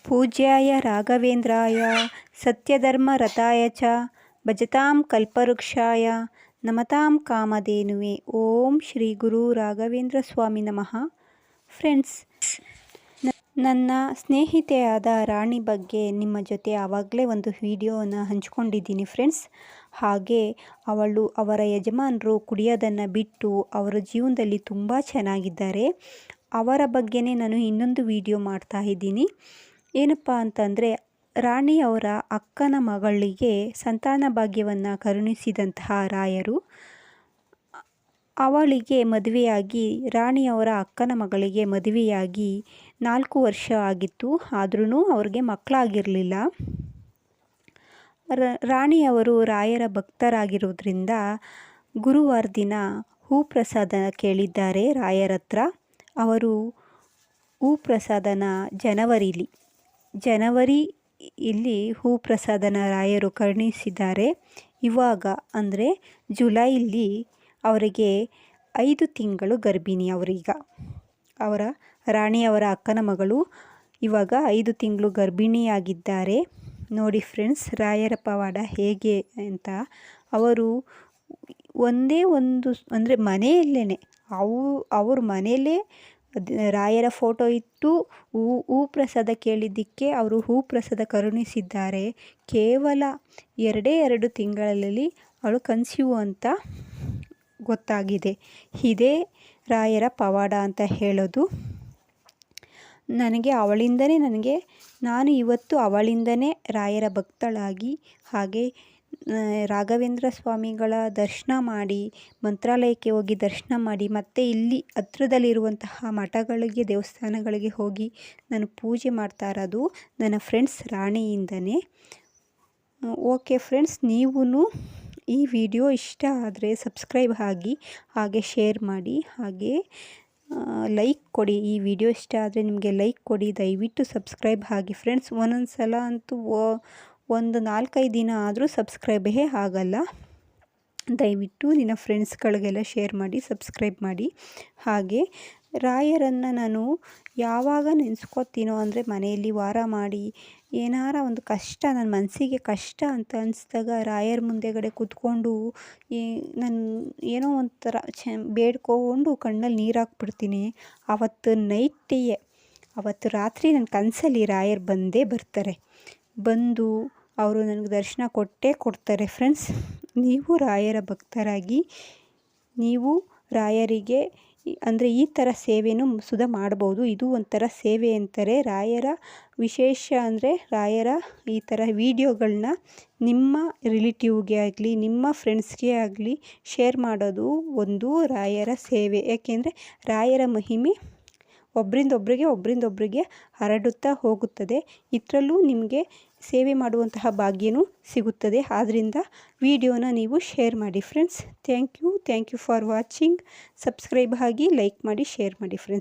ಪೂಜ್ಯಾಯ ರಾಘವೇಂದ್ರಾಯ ಸತ್ಯಧರ್ಮರತಾಯ ಚ ಭಜತಾಂ ಕಲ್ಪವೃಕ್ಷಾಯ ನಮತಾಂ ಕಾಮಧೇನುವೆ. ಓಂ ಶ್ರೀ ಗುರು ರಾಘವೇಂದ್ರ ಸ್ವಾಮಿ ನಮಃ. ಫ್ರೆಂಡ್ಸ್, ನನ್ನ ಸ್ನೇಹಿತೆಯಾದ ರಾಣಿ ಬಗ್ಗೆ ನಿಮ್ಮ ಜೊತೆ ಆವಾಗಲೇ ಒಂದು ವಿಡಿಯೋನ ಹಂಚ್ಕೊಂಡಿದ್ದೀನಿ ಫ್ರೆಂಡ್ಸ್. ಹಾಗೆ ಅವರ ಯಜಮಾನರು ಕುಡಿಯೋದನ್ನು ಬಿಟ್ಟು ಅವರ ಜೀವನದಲ್ಲಿ ತುಂಬ ಚೆನ್ನಾಗಿದ್ದಾರೆ. ಅವರ ಬಗ್ಗೆನೇ ನಾನು ಇನ್ನೊಂದು ವಿಡಿಯೋ ಮಾಡ್ತಾ ಇದ್ದೀನಿ. ಏನಪ್ಪ ಅಂತಂದರೆ, ರಾಣಿಯವರ ಅಕ್ಕನ ಮಗಳಿಗೆ ಸಂತಾನ ಭಾಗ್ಯವನ್ನು ಕರುಣಿಸಿದಂತಹ ರಾಯರು. ಅವಳಿಗೆ ಮದುವೆಯಾಗಿ, ರಾಣಿಯವರ ಅಕ್ಕನ ಮಗಳಿಗೆ ಮದುವೆಯಾಗಿ 4 ವರ್ಷ ಆಗಿತ್ತು. ಆದ್ರೂ ಅವ್ರಿಗೆ ಮಕ್ಕಳಾಗಿರಲಿಲ್ಲ. ರಾಣಿಯವರು ರಾಯರ ಭಕ್ತರಾಗಿರೋದ್ರಿಂದ ಗುರುವಾರ ದಿನ ಹೂ ಪ್ರಸಾದ ಕೇಳಿದ್ದಾರೆ ರಾಯರ ಹತ್ರ. ಅವರು ಹೂ ಪ್ರಸಾದನ ಜನವರಿಯಲ್ಲಿ ಹೂ ಪ್ರಸಾದನ ರಾಯರು ಕರುಣಿಸಿದ್ದಾರೆ. ಇವಾಗ ಅಂದರೆ ಜುಲೈಲಿ ಅವರಿಗೆ 5 ತಿಂಗಳು ಗರ್ಭಿಣಿ. ಅವರ ರಾಣಿಯವರ ಅಕ್ಕನ ಮಗಳು ಇವಾಗ 5 ತಿಂಗಳು ಗರ್ಭಿಣಿಯಾಗಿದ್ದಾರೆ. ನೋಡಿ ಫ್ರೆಂಡ್ಸ್, ರಾಯರ ಪವಾಡ ಹೇಗೆ ಅಂತ. ಅವರು ಒಂದೇ ಒಂದು ಅಂದರೆ ಮನೆಯಲ್ಲೇ ಅವ್ರ ಮನೆಯಲ್ಲೇ ರಾಯರ ಫೋಟೋ ಇಟ್ಟು ಹೂ ಪ್ರಸಾದ ಕೇಳಿದ್ದಕ್ಕೆ ಅವರು ಹೂ ಪ್ರಸಾದ ಕರುಣಿಸಿದ್ದಾರೆ. ಕೇವಲ 2 ತಿಂಗಳಲ್ಲಿ ಅವಳು ಕನ್ಸೀವ್ ಅಂತ ಗೊತ್ತಾಗಿದೆ. ಇದೇ ರಾಯರ ಪವಾಡ ಅಂತ ಹೇಳೋದು. ನಾನು ಇವತ್ತು ಅವಳಿಂದನೇ ರಾಯರ ಭಕ್ತಳಾಗಿ, ಹಾಗೆ ರಾಘವೇಂದ್ರ ಸ್ವಾಮಿಗಳ ದರ್ಶನ ಮಾಡಿ, ಮಂತ್ರಾಲಯಕ್ಕೆ ಹೋಗಿ ದರ್ಶನ ಮಾಡಿ, ಮತ್ತು ಇಲ್ಲಿ ಹತ್ರದಲ್ಲಿರುವಂತಹ ಮಠಗಳಿಗೆ, ದೇವಸ್ಥಾನಗಳಿಗೆ ಹೋಗಿ ನಾನು ಪೂಜೆ ಮಾಡ್ತಾ ಇರೋದು ನನ್ನ ಫ್ರೆಂಡ್ಸ್ ರಾಣಿಯಿಂದನೇ. ಓಕೆ ಫ್ರೆಂಡ್ಸ್, ನೀವೂ ಈ ವಿಡಿಯೋ ಇಷ್ಟ ಆದರೆ ಸಬ್ಸ್ಕ್ರೈಬ್ ಆಗಿ, ಹಾಗೆ ಶೇರ್ ಮಾಡಿ, ಹಾಗೆ ಲೈಕ್ ಕೊಡಿ. ಈ ವಿಡಿಯೋ ಇಷ್ಟ ಆದರೆ ನಿಮಗೆ ಲೈಕ್ ಕೊಡಿ. ದಯವಿಟ್ಟು ಸಬ್ಸ್ಕ್ರೈಬ್ ಆಗಿ ಫ್ರೆಂಡ್ಸ್. ಒಂದೊಂದು ಸಲ ಅಂತೂ ಒಂದು 4-5 ದಿನ ಆದರೂ ಸಬ್ಸ್ಕ್ರೈಬೇ ಆಗಲ್ಲ. ದಯವಿಟ್ಟು ನಿನ್ನ ಫ್ರೆಂಡ್ಸ್ಗಳಿಗೆಲ್ಲ ಶೇರ್ ಮಾಡಿ, ಸಬ್ಸ್ಕ್ರೈಬ್ ಮಾಡಿ. ಹಾಗೆ ರಾಯರನ್ನು ನಾನು ಯಾವಾಗ ನೆನೆಸ್ಕೋತೀನೋ ಅಂದರೆ, ಮನೆಯಲ್ಲಿ ವಾರ ಮಾಡಿ ಏನಾರ ಒಂದು ಕಷ್ಟ, ನನ್ನ ಮನಸ್ಸಿಗೆ ಕಷ್ಟ ಅಂತ ಅನಿಸಿದಾಗ ರಾಯರ ಮುಂದೆಗಡೆ ಕೂತ್ಕೊಂಡು ನಾನು ಏನೋ ಒಂಥರ ಬೇಡ್ಕೊಂಡು ಕಣ್ಣಲ್ಲಿ ನೀರು ಹಾಕ್ಬಿಡ್ತೀನಿ. ಅವತ್ತು ರಾತ್ರಿ ನನ್ನ ಕನಸಲ್ಲಿ ರಾಯರು ಬಂದೇ ಬರ್ತಾರೆ. ಬಂದು ಅವರು ನನಗೆ ದರ್ಶನ ಕೊಡ್ತಾರೆ ಫ್ರೆಂಡ್ಸ್. ನೀವು ರಾಯರ ಭಕ್ತರಾಗಿ, ನೀವು ರಾಯರಿಗೆ ಅಂದರೆ ಈ ಥರ ಸೇವೆನೂ ಸುಧಾ ಮಾಡ್ಬೋದು. ಇದು ಒಂಥರ ಸೇವೆ ಅಂತಾರೆ. ರಾಯರ ವಿಶೇಷ ಅಂದರೆ, ರಾಯರ ಈ ಥರ ವಿಡಿಯೋಗಳನ್ನ ನಿಮ್ಮ ರಿಲೇಟಿವ್ಗೆ ಆಗಲಿ, ನಿಮ್ಮ ಫ್ರೆಂಡ್ಸ್ಗೆ ಆಗಲಿ ಶೇರ್ ಮಾಡೋದು ಒಂದು ರಾಯರ ಸೇವೆ. ಯಾಕೆಂದರೆ ರಾಯರ ಮಹಿಮೆ ಒಬ್ಬರಿಂದೊಬ್ಬರಿಗೆ ಹರಡುತ್ತಾ ಹೋಗುತ್ತದೆ. ಇದರಲ್ಲೂ ನಿಮಗೆ ಸೇವೆ ಮಾಡುವಂತಹ ಭಾಗ್ಯನೂ ಸಿಗುತ್ತದೆ. ಆದ್ದರಿಂದ ವಿಡಿಯೋನ ನೀವು ಶೇರ್ ಮಾಡಿ friends. Thank you for watching. Subscribe ಆಗಿ, ಲೈಕ್ ಮಾಡಿ, ಶೇರ್ ಮಾಡಿ ಫ್ರೆಂಡ್ಸ್.